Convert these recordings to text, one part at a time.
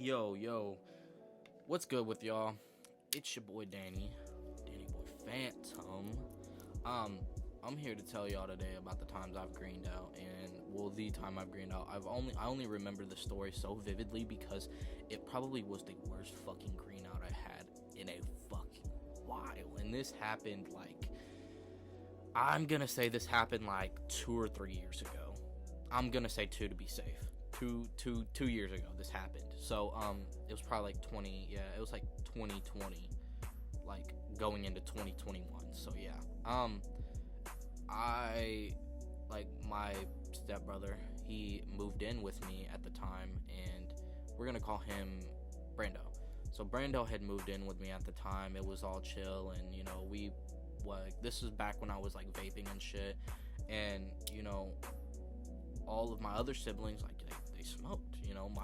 Yo, what's good with y'all? It's your boy Danny Boy Phantom. I'm here to tell y'all today about the times I've greened out, and the time I've greened out. I only remember the story so vividly because it probably was the worst fucking green out I had in a fucking while, and this happened I'm gonna say this happened like 2 or 3 years ago. I'm gonna say 2 to be safe. 2 years ago this happened. So it was probably like 2020, like going into 2021. So yeah. I like my stepbrother, he moved in with me at the time, and we're gonna call him Brando. So Brando had moved in with me at the time. It was all chill, and this was back when I was like vaping and shit, and all of my other siblings, like they smoked,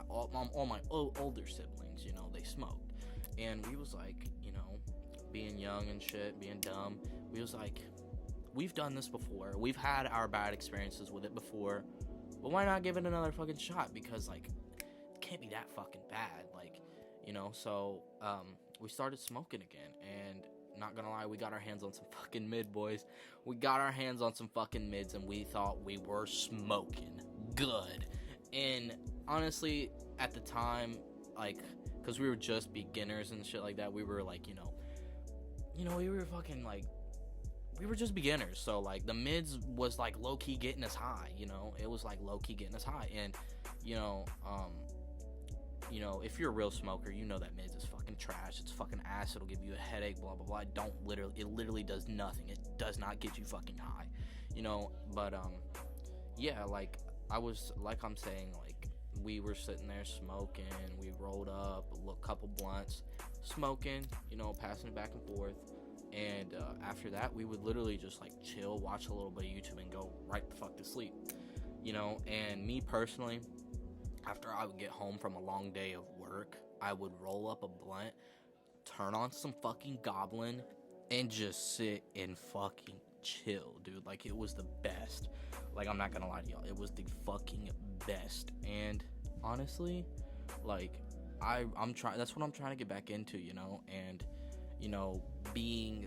all my older siblings, they smoked, and we was like, being young and shit, being dumb, we was like, we've done this before, we've had our bad experiences with it before, but why not give it another fucking shot? Because like, it can't be that fucking bad, so we started smoking again, and not gonna lie, we got our hands on some fucking mid, boys. We got our hands on some fucking mids, and we thought we were smoking good. And honestly, at the time, like, because we were just beginners and shit like that, we were like, we were fucking like, we were just beginners. So like, the mids was like low key getting us high. It was like low key getting us high, and if you're a real smoker, that mids is fucking trash. It's fucking ass. It'll give you a headache, blah, blah, blah. It literally does nothing. It does not get you fucking high, but, yeah, like, I'm saying, like, we were sitting there smoking, we rolled up a couple blunts, smoking, passing it back and forth, and, after that, we would literally just, like, chill, watch a little bit of YouTube, and go right the fuck to sleep, and me personally, after I would get home from a long day of work, I would roll up a blunt, turn on some fucking Goblin, and just sit and fucking chill, dude. Like, it was the best. Like, I'm not gonna lie to y'all, it was the fucking best. And honestly, like, I'm trying. That's what I'm trying to get back into, and being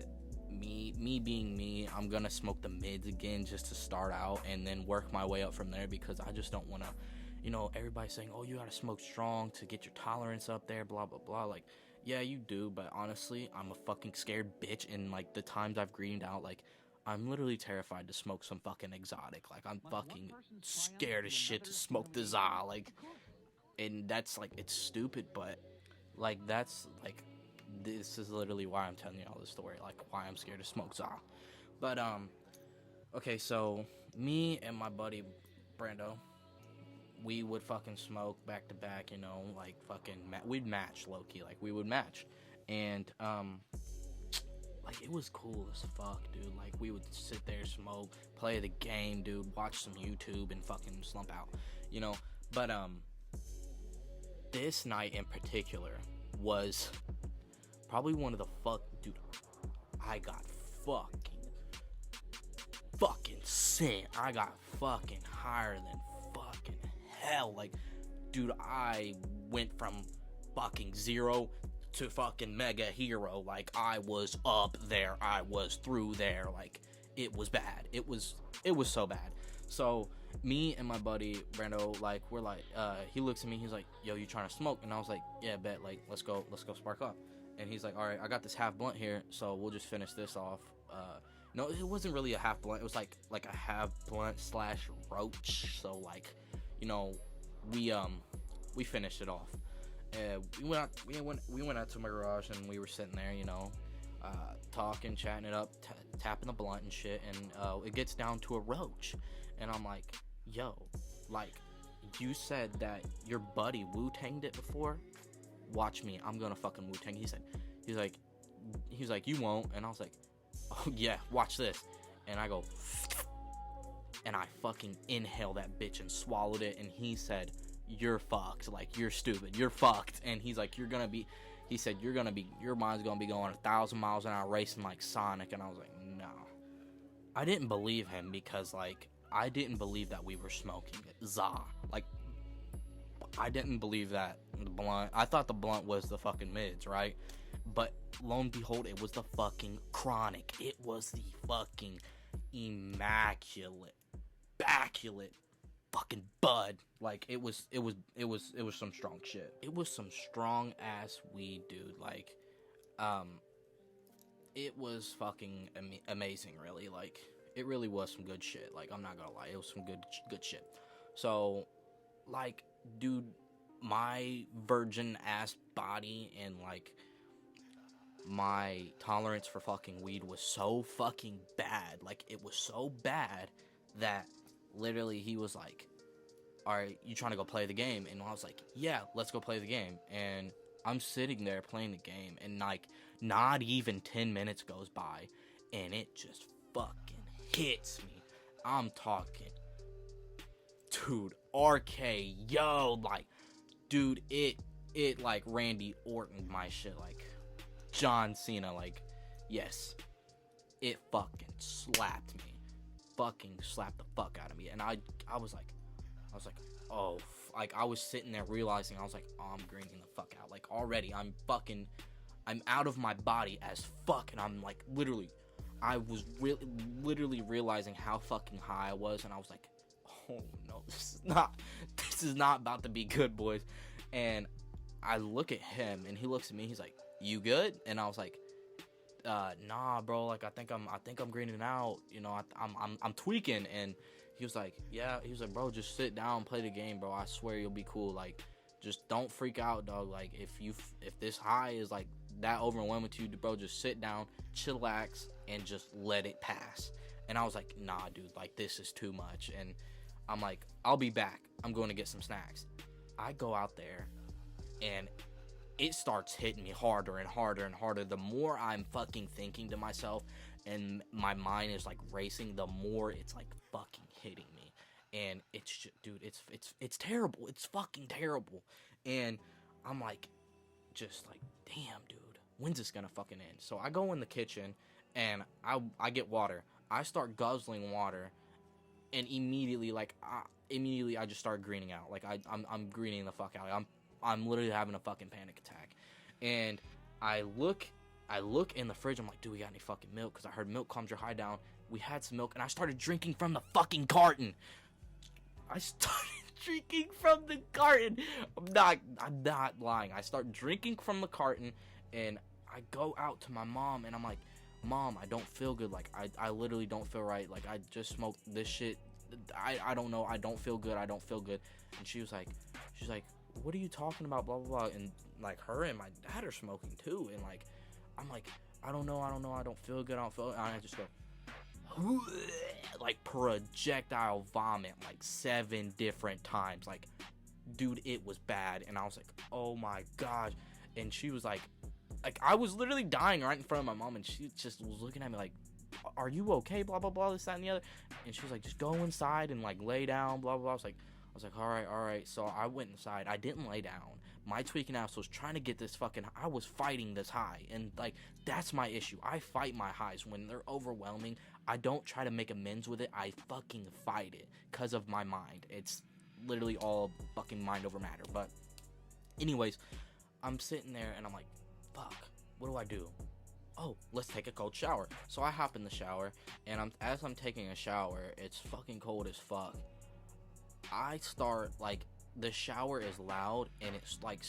me, I'm gonna smoke the mids again just to start out, and then work my way up from there, because I just don't want to. Everybody's saying, oh, you gotta smoke strong to get your tolerance up there, blah, blah, blah. Like, yeah, you do, but honestly, I'm a fucking scared bitch, and, like, the times I've greened out, like, I'm literally terrified to smoke some fucking exotic. Like, I'm fucking scared as shit to smoke the ZA, like, and that's, like, it's stupid, but, like, that's, like, this is literally why I'm telling you all this story, like, why I'm scared to smoke ZA. But, okay, so, me and my buddy, Brando, we would fucking smoke back to back, like fucking, we'd match low-key, like we would match, and, like it was cool as fuck, dude. Like we would sit there, smoke, play the game, dude, watch some YouTube, and fucking slump out, but, this night in particular was probably one of the dude, I got fucking sick, I got fucking higher than fucking hell. Like, dude, I went from fucking zero to fucking mega hero. Like, I was up there, I was through there. Like, it was bad. It was so bad. So me and my buddy Brando, like, we're like, he looks at me, he's like, yo, you trying to smoke? And I was like, yeah, bet, like, let's go spark up. And he's like, all right, I got this half blunt here, so we'll just finish this off. No, it wasn't really a half blunt. It was like a half blunt / roach. So like, we finished it off. We went out to my garage, and we were sitting there, talking, chatting it up, tapping the blunt and shit. And it gets down to a roach, and I'm like, yo, like, you said that your buddy Wu-Tanged it before. Watch me, I'm gonna fucking Wu-Tang. He's like, you won't. And I was like, oh yeah, watch this. And I go, and I fucking inhale that bitch and swallowed it. And he said, you're fucked, like, you're stupid, you're fucked. And he's like, your mind's gonna be going 1,000 miles an hour racing like Sonic. And I was like, no. I didn't believe him, because like, I didn't believe that we were smoking ZA. Like, I didn't believe that the blunt. I thought the blunt was the fucking mids, right? But lo and behold, it was the fucking chronic. It was the fucking immaculate fucking bud. Like it was some strong shit. It was some strong ass weed, dude. Like it was fucking amazing, really. Like it really was some good shit. Like I'm not gonna lie, it was some good shit. So like, dude, my virgin ass body and like my tolerance for fucking weed was so fucking bad. Like it was so bad that literally he was like, alright, you trying to go play the game? And I was like, yeah, let's go play the game. And I'm sitting there playing the game, and like not even 10 minutes goes by and it just fucking hits me. I'm talking, dude, RKO, like, dude, it like Randy Orton my shit, like John Cena, like, yes, it fucking slapped me, fucking slapped the fuck out of me. And I was like, oh, like I was sitting there realizing, I was like, oh, I'm greening the fuck out. Like already I'm out of my body as fuck. And I'm like, I was literally realizing how fucking high I was. And I was like, oh no, this is not about to be good, boys. And I look at him and he looks at me, he's like, you good? And I was like, nah, bro, like I think I'm greening out, you know, I'm tweaking. And he was like, yeah, he was like, bro, just sit down, play the game, bro, I swear you'll be cool. Like, just don't freak out, dog. Like, if this high is like that overwhelming to you, bro, just sit down, chillax, and just let it pass. And I was like, nah, dude, like this is too much. And I'm like, I'll be back, I'm going to get some snacks. I go out there and it starts hitting me harder and harder and harder. The more I'm fucking thinking to myself and my mind is like racing, the more it's like fucking hitting me. And it's just, dude, it's terrible. It's fucking terrible. And I'm like, just like, damn, dude, when's this gonna fucking end? So I go in the kitchen and I get water. I start guzzling water, and immediately I just start greening out. Like I'm greening the fuck out. I'm literally having a fucking panic attack. And I look in the fridge. I'm like, dude, we got any fucking milk? Because I heard milk calms your high down. We had some milk, and I started drinking from the fucking carton. I started drinking from the carton. I'm not lying. I start drinking from the carton, and I go out to my mom, and I'm like, Mom, I don't feel good. Like, I literally don't feel right. Like, I just smoked this shit. I don't know. I don't feel good. I don't feel good. And she's like, what are you talking about? Blah, blah, blah. And, like, her and my dad are smoking, too. And, like, I'm like, I don't know. I don't feel good. And I just go, like, projectile vomit, like, 7 different times. Like, dude, it was bad. And I was like, oh, my gosh. And she was like, I was literally dying right in front of my mom, and she just was looking at me like, are you okay? Blah, blah, blah, this, that, and the other. And she was like, just go inside and, like, lay down, blah, blah, blah. I was like, all right. So I went inside. I didn't lay down. My tweaking ass was trying to get this fucking, I was fighting this high. And, like, that's my issue. I fight my highs. When they're overwhelming, I don't try to make amends with it. I fucking fight it because of my mind. It's literally all fucking mind over matter. But anyways, I'm sitting there, and I'm like, fuck, what do I do? Oh, let's take a cold shower. So I hop in the shower, and as I'm taking a shower, it's fucking cold as fuck. I start, like, the shower is loud, and it's like,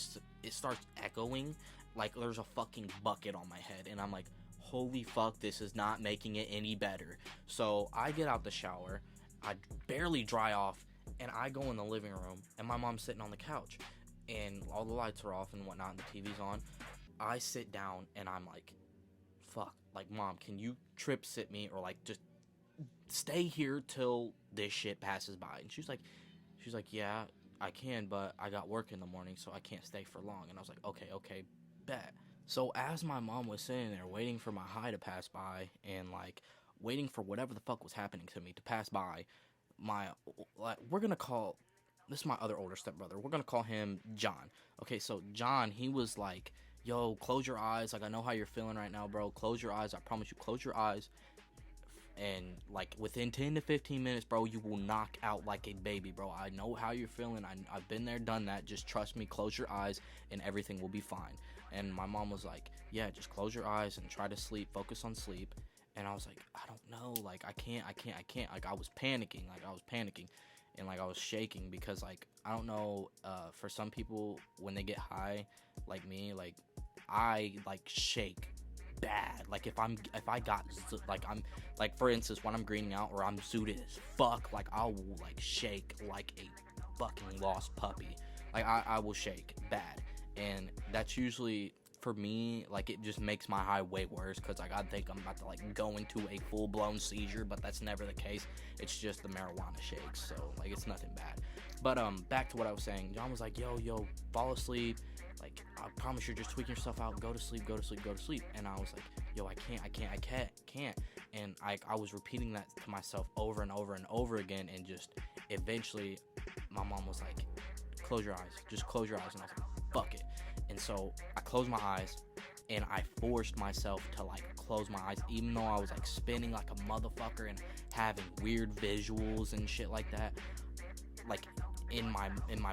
it starts echoing like there's a fucking bucket on my head, and I'm like, holy fuck, this is not making it any better. So I get out the shower, I barely dry off, and I go in the living room, and my mom's sitting on the couch, and all the lights are off and whatnot, and the TV's on. I sit down, and I'm like, fuck, like, Mom, can you trip sit me, or like just stay here till this shit passes by? And she's like, yeah, I can, but I got work in the morning, so I can't stay for long. And I was like, okay, bet. So as my mom was sitting there waiting for my high to pass by, and like waiting for whatever the fuck was happening to me to pass by, we're gonna call this my other older stepbrother. We're gonna call him John. Okay, so John, he was like, yo, close your eyes. Like, I know how you're feeling right now, bro. Close your eyes. I promise you, close your eyes. and like within 10 to 15 minutes, bro, you will knock out like a baby, bro. I know how you're feeling. I've been there, done that. Just trust me, close your eyes and everything will be fine. And my mom was like, yeah, just close your eyes and try to sleep, focus on sleep. And I was like, I don't know, like I can't. Like I was panicking, and like I was shaking because like I don't know, for some people when they get high like me, like I like shake bad. Like if I got like I'm like, for instance, when I'm greening out or I'm zooted as fuck, like I will like shake like a fucking lost puppy. Like I will shake bad, and that's usually for me, like it just makes my high way worse because like I think I'm about to like go into a full-blown seizure, but that's never the case. It's just the marijuana shakes, so like it's nothing bad. But back to what I was saying. John was like, yo, fall asleep. Like, I promise you're just tweaking yourself out. Go to sleep. And I was like, yo, I can't. And I was repeating that to myself over and over and over again. And just eventually my mom was like, close your eyes. Just close your eyes. And I was like, fuck it. And so I closed my eyes and I forced myself to like close my eyes, even though I was like spinning like a motherfucker and having weird visuals and shit like that. Like in my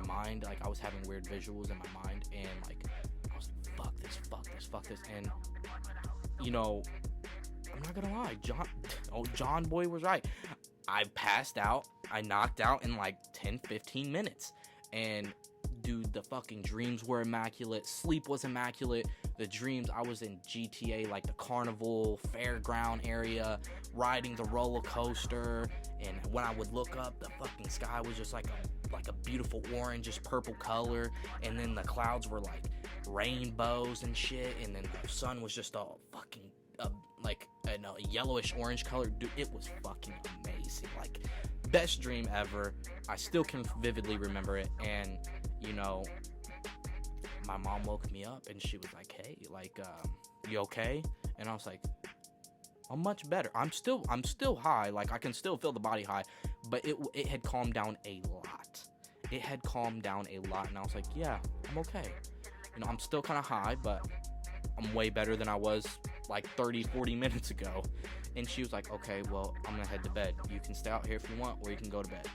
mind, like I was having weird visuals in my mind, and like I was like, fuck this, and you know, I'm not gonna lie, John Boy was right. I passed out, I knocked out in like 10-15 minutes, and dude, the fucking dreams were immaculate, sleep was immaculate. The dreams, I was in GTA, like the carnival fairground area, riding the roller coaster, and when I would look up, the fucking sky was just like a beautiful orange, purple color, and then the clouds were like rainbows and shit, and then the sun was just all fucking like a yellowish orange color. Dude, it was fucking amazing. Like, best dream ever. I still can vividly remember it, and you know, my mom woke me up and she was like, hey, like, you okay? And I was like, I'm much better. I'm still high. Like, I can still feel the body high, but it had calmed down a lot. And I was like, yeah, I'm okay. You know, I'm still kind of high, but I'm way better than I was like 30-40 minutes ago. And she was like, okay, well, I'm gonna head to bed. You can stay out here if you want, or you can go to bed.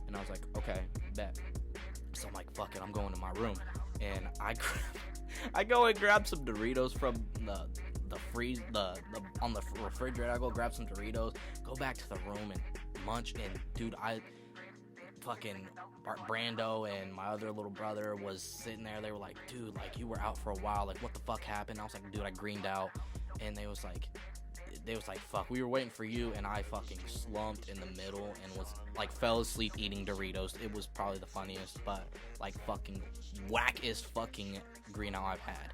And I was like, okay, bet. So I'm like, fuck it, I'm going to my room. And I go and grab some Doritos from the on the refrigerator. I go grab some Doritos, go back to the room and munch. And dude, I fucking Brando and my other little brother was sitting there. They were like, dude, like you were out for a while. Like, what the fuck happened? I was like, dude, I greened out. And they was like, fuck, we were waiting for you. And I fucking slumped in the middle and was like, fell asleep eating Doritos. It was probably the funniest, but like fucking wackest fucking green out I've had.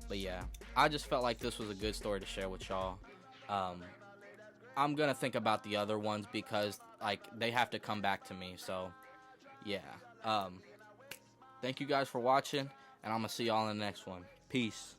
But yeah, I just felt like this was a good story to share with y'all. I'm gonna think about the other ones because like they have to come back to me. So yeah, thank you guys for watching, and I'm gonna see y'all in the next one. Peace.